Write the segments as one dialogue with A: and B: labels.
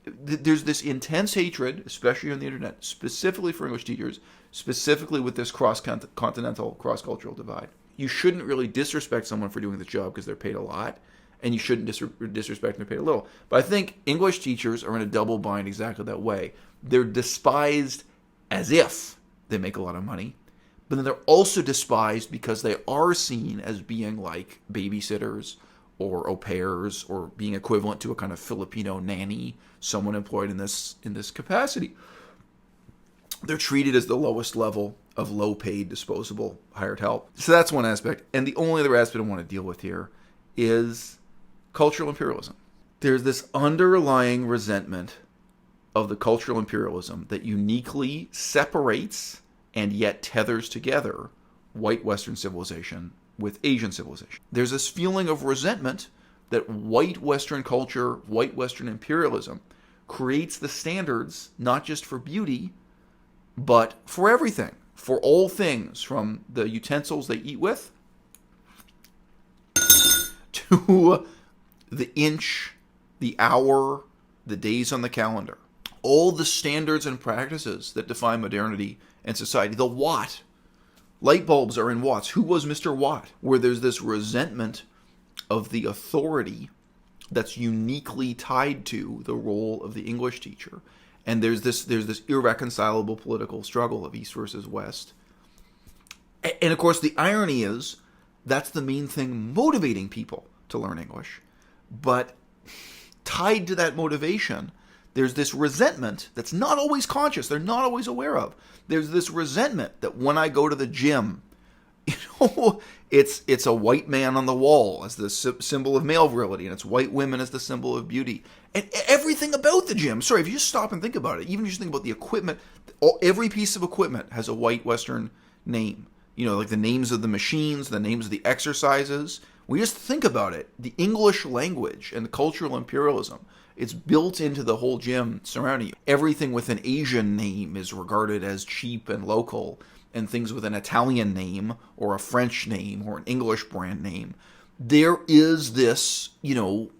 A: There's this intense hatred, especially on the internet, specifically for English teachers, specifically with this cross-continental, cross-cultural divide. You shouldn't really disrespect someone for doing the job because they're paid a lot, and you shouldn't disrespect them if they're paid a little. But I think English teachers are in a double bind exactly that way. They're despised as if they make a lot of money, but then they're also despised because they are seen as being like babysitters or au pairs, or being equivalent to a kind of Filipino nanny, someone employed in this capacity. They're treated as the lowest level of low-paid, disposable, hired help. So that's one aspect. And the only other aspect I want to deal with here is cultural imperialism. There's this underlying resentment of the cultural imperialism that uniquely separates and yet tethers together white Western civilization with Asian civilization. There's this feeling of resentment that white Western culture, white Western imperialism, creates the standards not just for beauty, but for everything, for all things, from the utensils they eat with to the inch, the hour, the days on the calendar. All the standards and practices that define modernity and society. The watt. Light bulbs are in watts. Who was Mr. Watt? Where there's this resentment of the authority that's uniquely tied to the role of the English teacher. And there's this irreconcilable political struggle of East versus West. And of course, the irony is that's the main thing motivating people to learn English. But tied to that motivation, there's this resentment that's not always conscious, they're not always aware of. There's this resentment that when I go to the gym, it's a white man on the wall as the symbol of male virility, and it's white women as the symbol of beauty. And everything about the gym, sorry, if you just stop and think about it, even if you just think about the equipment, every piece of equipment has a white Western name. Like the names of the machines, the names of the exercises. We just think about it. The English language and the cultural imperialism, it's built into the whole gym surrounding you. Everything with an Asian name is regarded as cheap and local, and things with an Italian name or a French name or an English brand name. There is this, and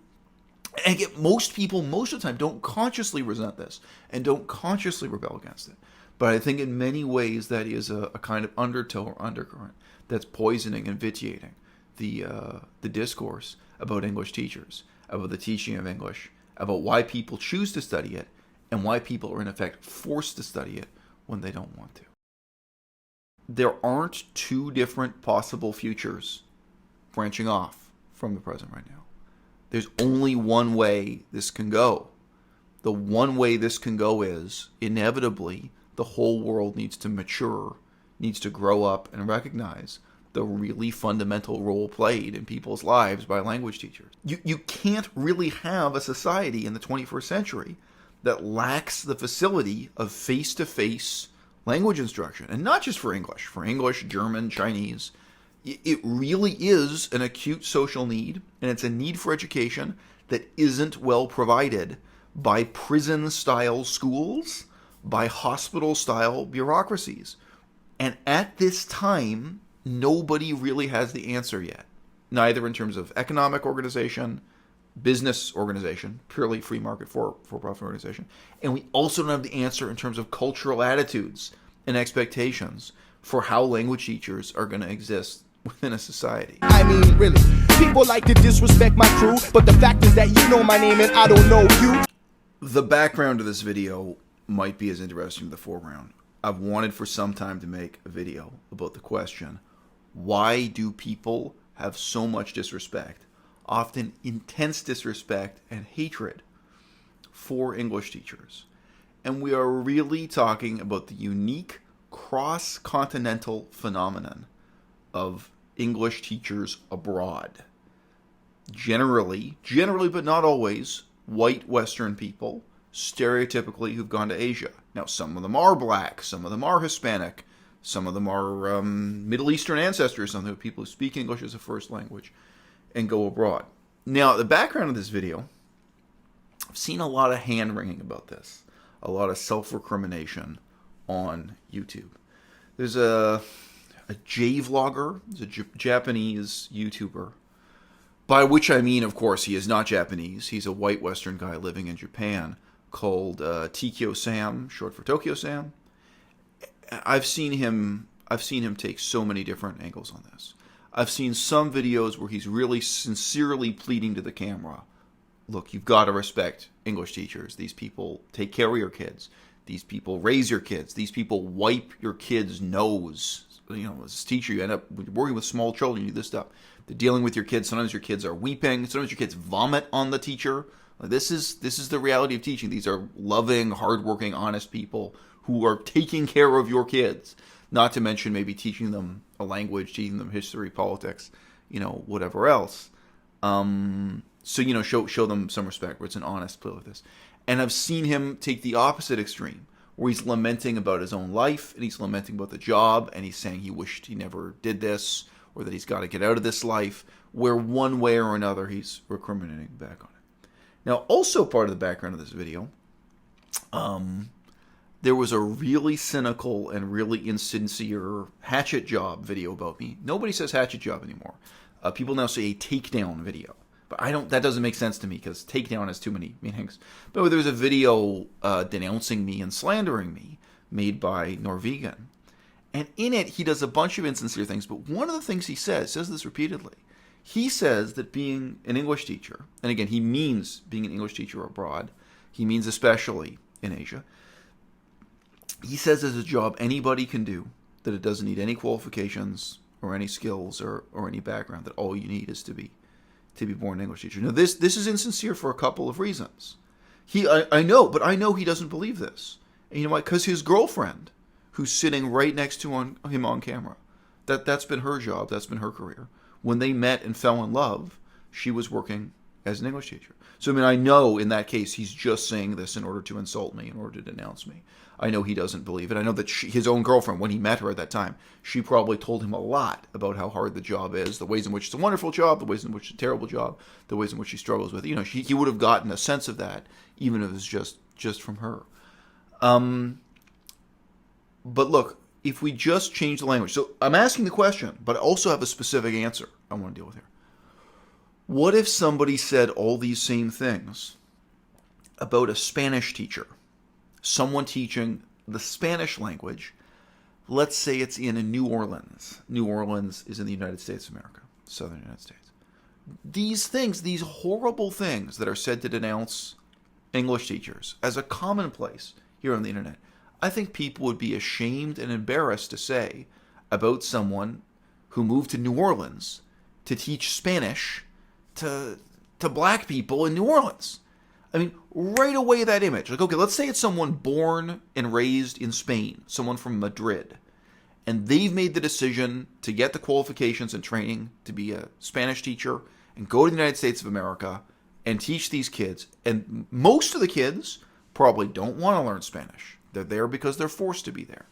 A: again, most people, most of the time, don't consciously resent this and don't consciously rebel against it. But I think in many ways that is a kind of undertow or undercurrent that's poisoning and vitiating the discourse about English teachers, about the teaching of English, about why people choose to study it, and why people are in effect forced to study it when they don't want to. There aren't two different possible futures branching off from the present right now. There's only one way this can go. The one way this can go is, inevitably, the whole world needs to mature, needs to grow up and recognize the really fundamental role played in people's lives by language teachers. You can't really have a society in the 21st century that lacks the facility of face-to-face language instruction. And not just for English, German, Chinese. It really is an acute social need, and it's a need for education that isn't well provided by prison-style schools, by hospital-style bureaucracies. And at this time, nobody really has the answer yet. Neither in terms of economic organization, business organization, purely free market for-profit organization. And we also don't have the answer in terms of cultural attitudes and expectations for how language teachers are going to exist within a society.
B: I mean, really, people like to disrespect my crew, but the fact is that you know my name and I don't know you.
A: The background of this video might be as interesting as the foreground. I've wanted for some time to make a video about the question, why do people have so much disrespect, often intense disrespect and hatred for English teachers? And we are really talking about the unique cross-continental phenomenon of English teachers abroad. Generally, but not always, white Western people, stereotypically who've gone to Asia. Now, some of them are black, some of them are Hispanic, some of them are Middle Eastern ancestors, some of them are people who speak English as a first language and go abroad. Now, the background of this video, I've seen a lot of hand-wringing about this, a lot of self-recrimination on YouTube. There's a J-vlogger, he's a Japanese YouTuber, by which I mean, of course, he is not Japanese. He's a white Western guy living in Japan, called Tikyo Sam, short for Tokyo Sam. I've seen him take so many different angles on this. I've seen some videos where he's really sincerely pleading to the camera, look, you've got to respect English teachers. These people take care of your kids. These people raise your kids. These people wipe your kid's nose. You know, as a teacher, you end up working with small children. You do this stuff. They're dealing with your kids. Sometimes your kids are weeping. Sometimes your kids vomit on the teacher. This is the reality of teaching. These are loving, hardworking, honest people who are taking care of your kids. Not to mention maybe teaching them a language, teaching them history, politics, whatever else. So, show them some respect where it's an honest play with this. And I've seen him take the opposite extreme, where he's lamenting about his own life, and he's lamenting about the job, and he's saying he wished he never did this, or that he's got to get out of this life, where one way or another he's recriminating back on it. Now, also part of the background of this video, there was a really cynical and really insincere hatchet job video about me. Nobody says hatchet job anymore. People now say a takedown video. But that doesn't make sense to me because takedown has too many meanings. But there was a video denouncing me and slandering me made by Norwegian. And in it, he does a bunch of insincere things. But one of the things he says this repeatedly. He says that being an English teacher, and again, he means being an English teacher abroad. He means especially in Asia. He says it's a job anybody can do, that it doesn't need any qualifications or any skills or any background, that all you need is to be born an English teacher. Now, this is insincere for a couple of reasons. I know he doesn't believe this. And you know why? Because his girlfriend, who's sitting right next to him on camera, that's been her job, that's been her career. When they met and fell in love, she was working as an English teacher. So, I know in that case, he's just saying this in order to insult me, in order to denounce me. I know he doesn't believe it. I know that his own girlfriend, when he met her at that time, she probably told him a lot about how hard the job is, the ways in which it's a wonderful job, the ways in which it's a terrible job, the ways in which she struggles with it. He would have gotten a sense of that, even if it was just from her. But look, if we just change the language. So I'm asking the question, but I also have a specific answer I want to deal with here. What if somebody said all these same things about a Spanish teacher? Someone teaching the Spanish language, let's say it's in New Orleans. New Orleans is in the United States of America, southern United States. These things, these horrible things that are said to denounce English teachers as a commonplace here on the internet, I think people would be ashamed and embarrassed to say about someone who moved to New Orleans to teach Spanish to black people in New Orleans. Right away that image. Like, okay, let's say it's someone born and raised in Spain, someone from Madrid, and they've made the decision to get the qualifications and training to be a Spanish teacher and go to the United States of America and teach these kids. And most of the kids probably don't want to learn Spanish. They're there because they're forced to be there.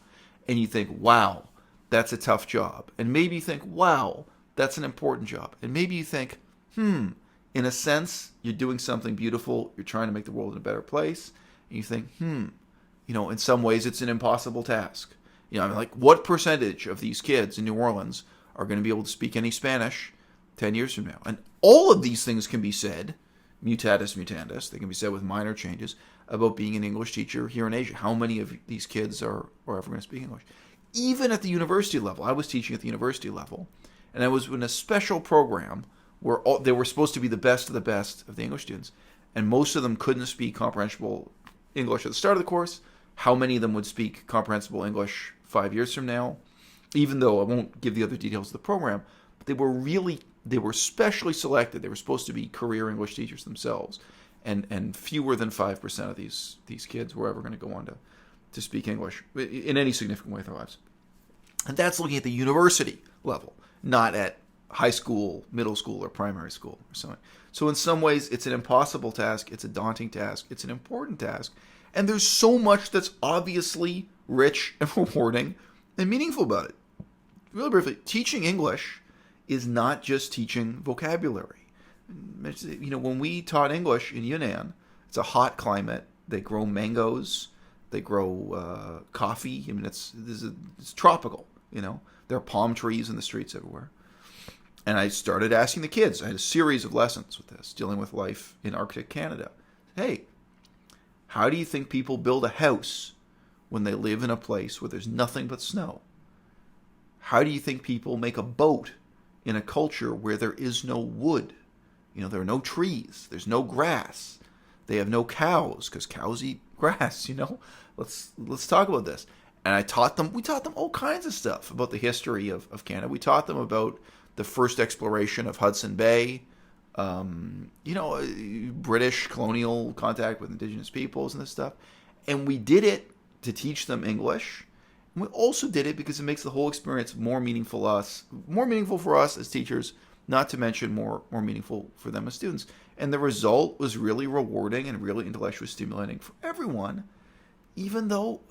A: And you think, wow, that's a tough job. And maybe you think, wow, that's an important job. And maybe you think, in a sense, you're doing something beautiful. You're trying to make the world a better place. And you think, in some ways it's an impossible task. What percentage of these kids in New Orleans are going to be able to speak any Spanish 10 years from now? And all of these things can be said, mutatis mutandis, they can be said with minor changes, about being an English teacher here in Asia. How many of these kids are ever going to speak English? Even at the university level. I was teaching at the university level, and I was in a special program where they were supposed to be the best of the English students, and most of them couldn't speak comprehensible English at the start of the course. How many of them would speak comprehensible English 5 years from now? Even though I won't give the other details of the program, but they were specially selected. They were supposed to be career English teachers themselves, and fewer than 5% of these kids were ever going to go on to speak English in any significant way in their lives. And that's looking at the university level, not at high school, middle school, or primary school or something. So in some ways, it's an impossible task. It's a daunting task. It's an important task. And there's so much that's obviously rich and rewarding and meaningful about it. Really briefly, teaching English is not just teaching vocabulary. When we taught English in Yunnan, it's a hot climate. They grow mangoes. They grow coffee. It's tropical. There are palm trees in the streets everywhere. And I started asking the kids. I had a series of lessons with this, dealing with life in Arctic Canada. Hey, How do you think people build a house when they live in a place where there's nothing but snow? How do you think people make a boat in a culture where there is no wood? There are no trees. There's no grass. They have no cows because cows eat grass. Let's talk about this. And we taught them all kinds of stuff about the history of Canada. We taught them about the first exploration of Hudson Bay, British colonial contact with indigenous peoples and this stuff. And we did it to teach them English. And we also did it because it makes the whole experience more meaningful for us as teachers, not to mention more meaningful for them as students. And the result was really rewarding and really intellectually stimulating for everyone, even though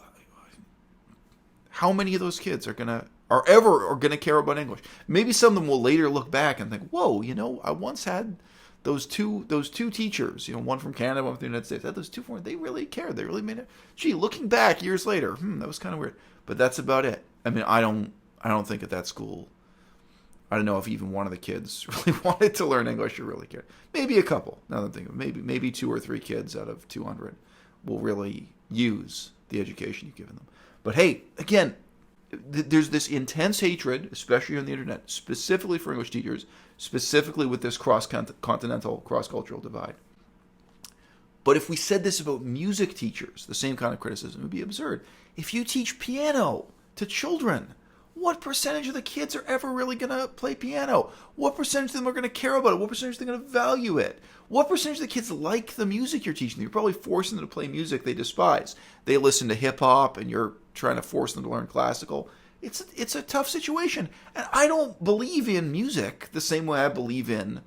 A: how many of those kids are ever gonna care about English? Maybe some of them will later look back and think, "Whoa, I once had those two teachers, one from Canada, one from the United States. I had those two foreign. They really cared. They really made it. Gee, looking back years later, that was kind of weird." But that's about it. I mean, I don't think at that school, I don't know if even one of the kids really wanted to learn English or really cared. Maybe a couple. Now that I'm thinking, maybe 2 or 3 kids out of 200 will really use the education you've given them. But hey, again, there's this intense hatred, especially on the internet, specifically for English teachers, specifically with this cross-continental, cross-cultural divide. But if we said this about music teachers, the same kind of criticism would be absurd. If you teach piano to children, what percentage of the kids are ever really going to play piano? What percentage of them are going to care about it? What percentage are they going to value it? What percentage of the kids like the music you're teaching them? You're probably forcing them to play music they despise. They listen to hip-hop, and you're trying to force them to learn classical. It's a tough situation. And I don't believe in music the same way I believe in,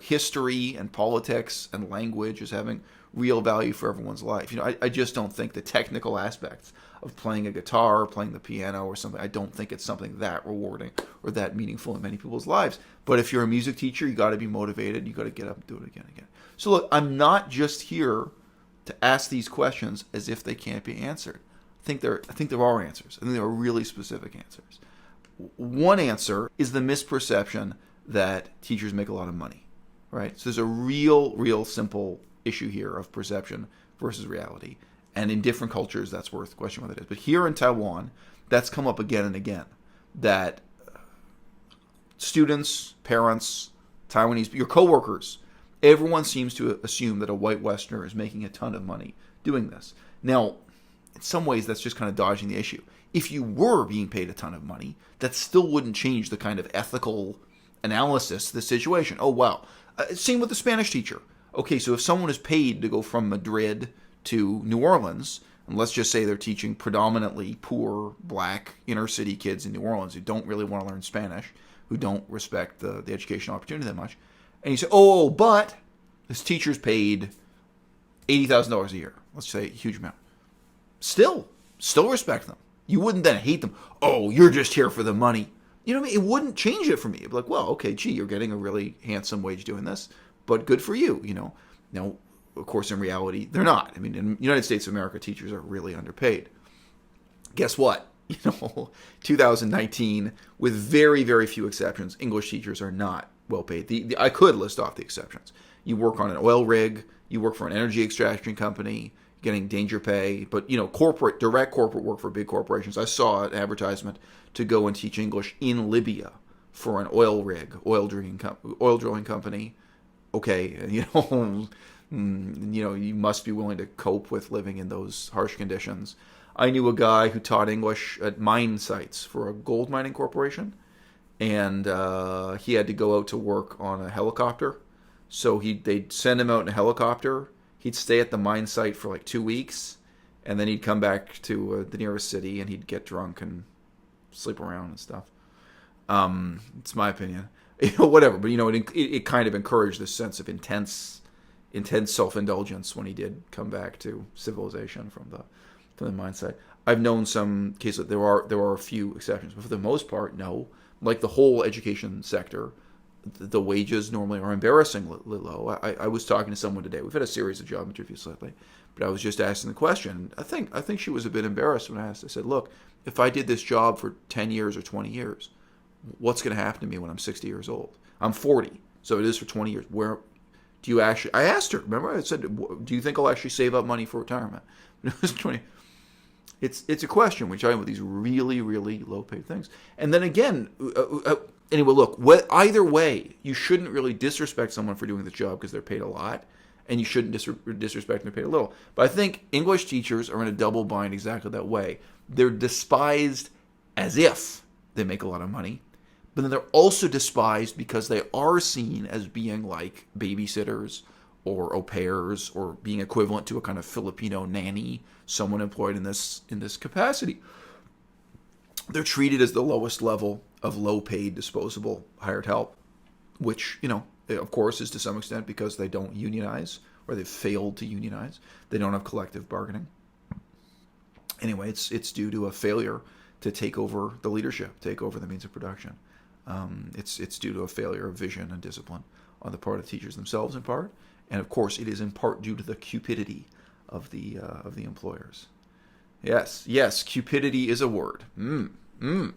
A: history and politics and language as having real value for everyone's life. I just don't think the technical aspects of playing a guitar or playing the piano or something, I don't think it's something that rewarding or that meaningful in many people's lives. But if you're a music teacher, you got to be motivated. You got to get up and do it again and again. So look, I'm not just here to ask these questions as if they can't be answered. I think there are answers. I think there are really specific answers. One answer is the misperception that teachers make a lot of money, right? So there's a real simple issue here of perception versus reality. And in different cultures, that's worth questioning what it is. But here in Taiwan, that's come up again and again, that students, parents, Taiwanese, your coworkers, everyone seems to assume that a white Westerner is making a ton of money doing this. Now, in some ways, that's just kind of dodging the issue. If you were being paid a ton of money, that still wouldn't change the kind of ethical analysis of the situation. Oh, wow. Same with the Spanish teacher. Okay, so if someone is paid to go from Madrid to New Orleans, and let's just say they're teaching predominantly poor, black, inner-city kids in New Orleans who don't really want to learn Spanish, who don't respect the educational opportunity that much, and you say, oh, but this teacher's paid $80,000 a year. Let's say a huge amount. Still respect them. You wouldn't then hate them. Oh, you're just here for the money. You know what I mean? It wouldn't change it for me. It'd be like, well, okay, gee, you're getting a really handsome wage doing this, but good for you, Now, of course, in reality, they're not. I mean, in the United States of America, teachers are really underpaid. Guess what? 2019, with very, very few exceptions, English teachers are not well paid. I could list off the exceptions. You work on an oil rig, you work for an energy extraction company, getting danger pay, but direct corporate work for big corporations. I saw an advertisement to go and teach English in Libya for an oil rig, oil drilling company. Okay, you must be willing to cope with living in those harsh conditions. I knew a guy who taught English at mine sites for a gold mining corporation, and he had to go out to work on a helicopter. So they'd send him out in a helicopter. He'd stay at the mine site for like 2 weeks, and then he'd come back to the nearest city, and he'd get drunk and sleep around and stuff. It's my opinion. Whatever, but it kind of encouraged this sense of intense self-indulgence when he did come back to civilization from the mine site. I've known some cases. There are a few exceptions, but for the most part, no. Like the whole education sector, the wages normally are embarrassingly low. I was talking to someone today. We've had a series of job interviews lately, but I was just asking the question. I think she was a bit embarrassed when I asked. I said, "Look, if I did this job for 10 years or 20 years, what's going to happen to me when I'm 60 years old? I'm 40, so it is for 20 years. Where Do you actually? I asked her. Remember, I said, "Do you think I'll actually save up money for retirement?" It was 20. It's a question. We're talking about these really, really low-paid things, and then again, anyway, look. Either way, you shouldn't really disrespect someone for doing the job because they're paid a lot, and you shouldn't disrespect them if they're paid a little. But I think English teachers are in a double bind exactly that way. They're despised as if they make a lot of money, but then they're also despised because they are seen as being like babysitters or au pairs or being equivalent to a kind of Filipino nanny, someone employed in this capacity. They're treated as the lowest level of low-paid, disposable, hired help, which, of course, is to some extent because they don't unionize or they've failed to unionize. They don't have collective bargaining. Anyway, it's due to a failure to take over the leadership, take over the means of production. It's due to a failure of vision and discipline on the part of teachers themselves in part, and of course it is in part due to the cupidity of the employers. Yes, cupidity is a word.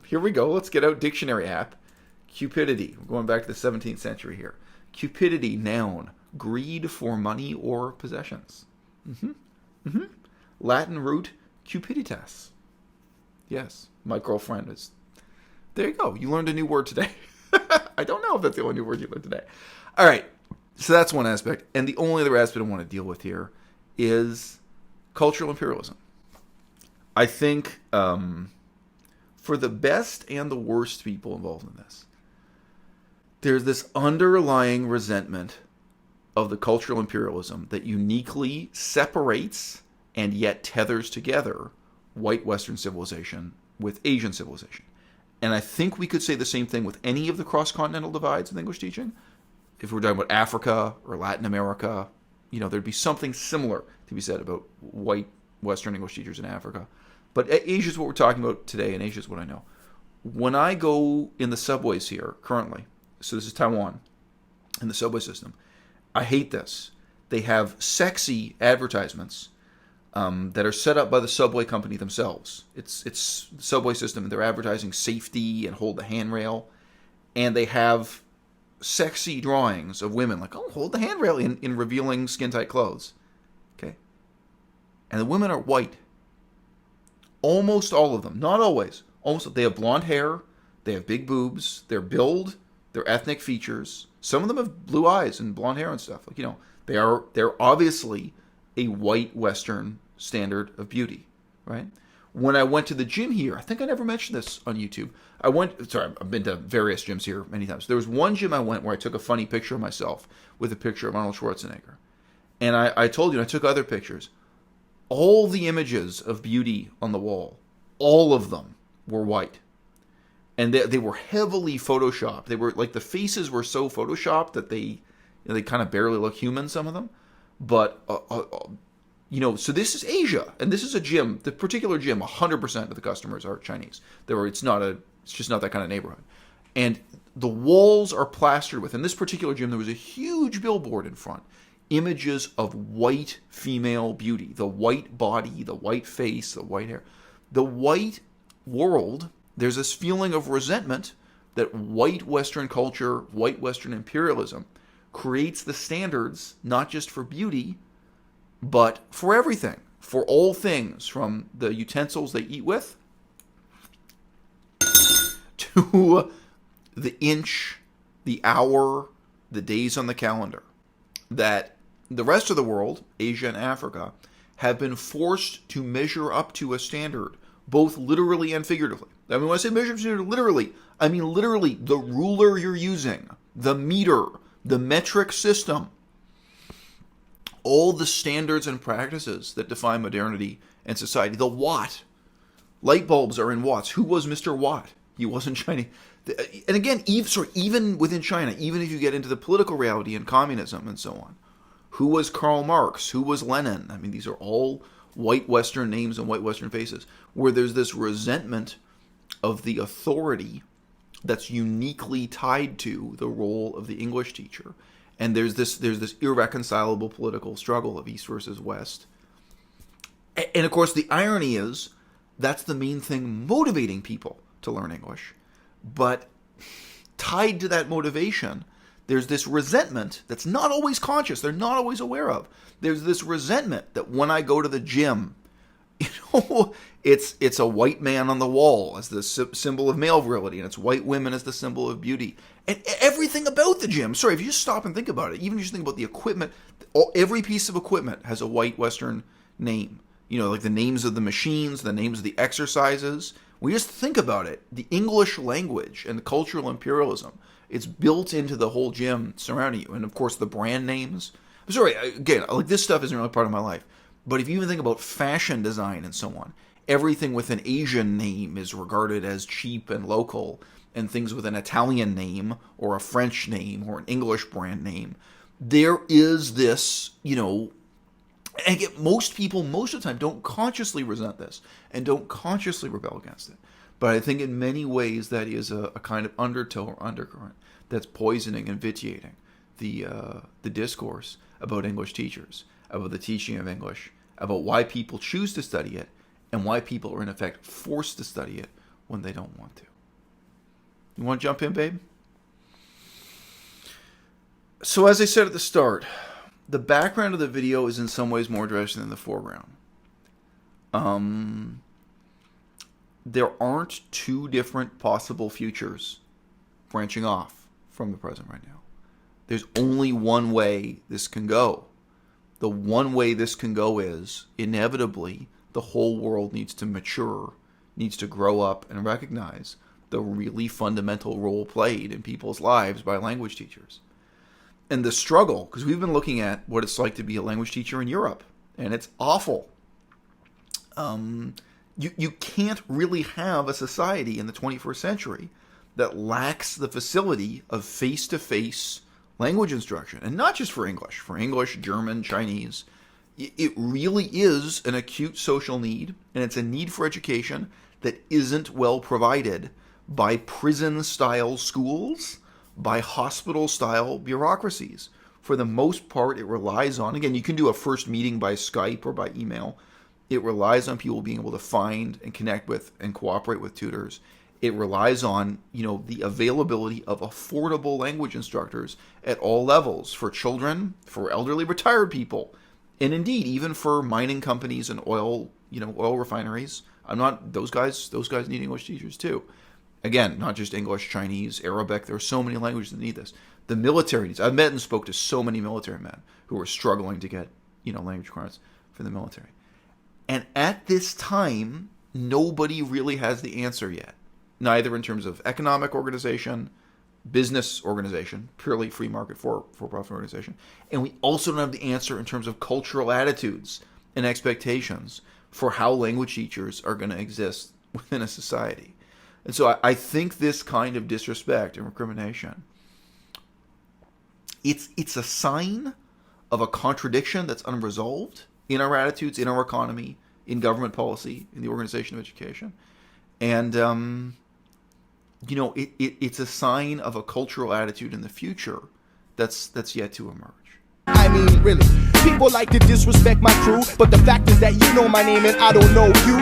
A: Here we go. Let's get out dictionary app. Cupidity. We're going back to the 17th century here. Cupidity, noun, greed for money or possessions. Latin root cupiditas. Yes, my girlfriend is. There you go. You learned a new word today. I don't know if that's the only new word you learned today. All right. So that's one aspect. And the only other aspect I want to deal with here is cultural imperialism. I think for the best and the worst people involved in this, there's this underlying resentment of the cultural imperialism that uniquely separates and yet tethers together white Western civilization with Asian civilization. And I think we could say the same thing with any of the cross-continental divides in English teaching. If we're talking about Africa or Latin America, there'd be something similar to be said about white Western English teachers in Africa. But Asia is what we're talking about today, and Asia is what I know. When I go in the subways here currently, so this is Taiwan, in the subway system, I hate this. They have sexy advertisements that are set up by the subway company themselves. It's the subway system, and they're advertising safety and hold the handrail, and they have sexy drawings of women like, oh, hold the handrail in revealing skin-tight clothes. Okay? And the women are white. Almost all of them. Not always. Almost. They have blonde hair. They have big boobs. Their build, their ethnic features. Some of them have blue eyes and blonde hair and stuff. They're obviously a white Western standard of beauty, right? When I went to the gym here, I think I never mentioned this on YouTube. I've been to various gyms here many times. There was one gym I went where I took a funny picture of myself with a picture of Arnold Schwarzenegger. And I told you, I took other pictures. All the images of beauty on the wall, all of them were white. And they were heavily photoshopped. They were like, the faces were so photoshopped that they kind of barely look human, some of them. But, so this is Asia, and this is a gym, the particular gym, 100% of the customers are Chinese. It's just not that kind of neighborhood. And the walls are plastered with, in this particular gym, there was a huge billboard in front. Images of white female beauty, the white body, the white face, the white hair. The white world, there's this feeling of resentment that white Western culture, white Western imperialism, creates the standards, not just for beauty, but for everything, for all things, from the utensils they eat with to the inch, the hour, the days on the calendar, that the rest of the world, Asia and Africa, have been forced to measure up to a standard, both literally and figuratively. I mean, when I say measure up to literally, I mean literally the ruler you're using, the meter, the metric system, all the standards and practices that define modernity and society. The watt. Light bulbs are in watts. Who was Mr. Watt? He wasn't Chinese. And again, even within China, even if you get into the political reality and communism and so on, who was Karl Marx? Who was Lenin? I mean, these are all white Western names and white Western faces, where there's this resentment of the authority that's uniquely tied to the role of the English teacher. And there's this irreconcilable political struggle of East versus West. And of course, the irony is that's the main thing motivating people to learn English. But tied to that motivation, there's this resentment that's not always conscious, they're not always aware of. There's this resentment that when I go to the gym, it's a white man on the wall as the symbol of male virility, and it's white women as the symbol of beauty. And everything about the gym, sorry, if you just stop and think about it, even if you just think about the equipment, every piece of equipment has a white Western name. Like the names of the machines, the names of the exercises. We just think about it. The English language and the cultural imperialism, it's built into the whole gym surrounding you. And of course, the brand names. I'm sorry, again, like this stuff isn't really part of my life. But if you even think about fashion design and so on, everything with an Asian name is regarded as cheap and local, and things with an Italian name or a French name or an English brand name, there is this, and again, most people, most of the time, don't consciously resent this and don't consciously rebel against it. But I think in many ways that is a kind of undertow or undercurrent that's poisoning and vitiating the discourse about English teachers, about the teaching of English, about why people choose to study it, and why people are in effect forced to study it when they don't want to. You want to jump in, babe? So as I said at the start, the background of the video is in some ways more interesting than the foreground. There aren't two different possible futures branching off from the present right now. There's only one way this can go. The one way this can go is, inevitably, the whole world needs to mature, needs to grow up and recognize the really fundamental role played in people's lives by language teachers. And the struggle, because we've been looking at what it's like to be a language teacher in Europe, and it's awful. You can't really have a society in the 21st century that lacks the facility of face-to-face language instruction. And not just for English, German, Chinese. It really is an acute social need, and it's a need for education that isn't well provided by prison-style schools, by hospital-style bureaucracies. For the most part, it relies on, again, you can do a first meeting by Skype or by email. It relies on people being able to find and connect with and cooperate with tutors. It relies on, the availability of affordable language instructors at all levels for children, for elderly retired people, and indeed even for mining companies and oil refineries. Those guys need English teachers too. Again, not just English, Chinese, Arabic. There are so many languages that need this. The military needs. I've met and spoke to so many military men who are struggling to get, language requirements for the military. And at this time, nobody really has the answer yet. Neither in terms of economic organization, business organization, purely free market for-profit organization. And we also don't have the answer in terms of cultural attitudes and expectations for how language teachers are going to exist within a society. And so I think this kind of disrespect and recrimination, it's a sign of a contradiction that's unresolved in our attitudes, in our economy, in government policy, in the organization of education. And, it's a sign of a cultural attitude in the future that's yet to emerge.
B: I mean, really, people like to disrespect my crew, but the fact is that you know my name and I don't know you.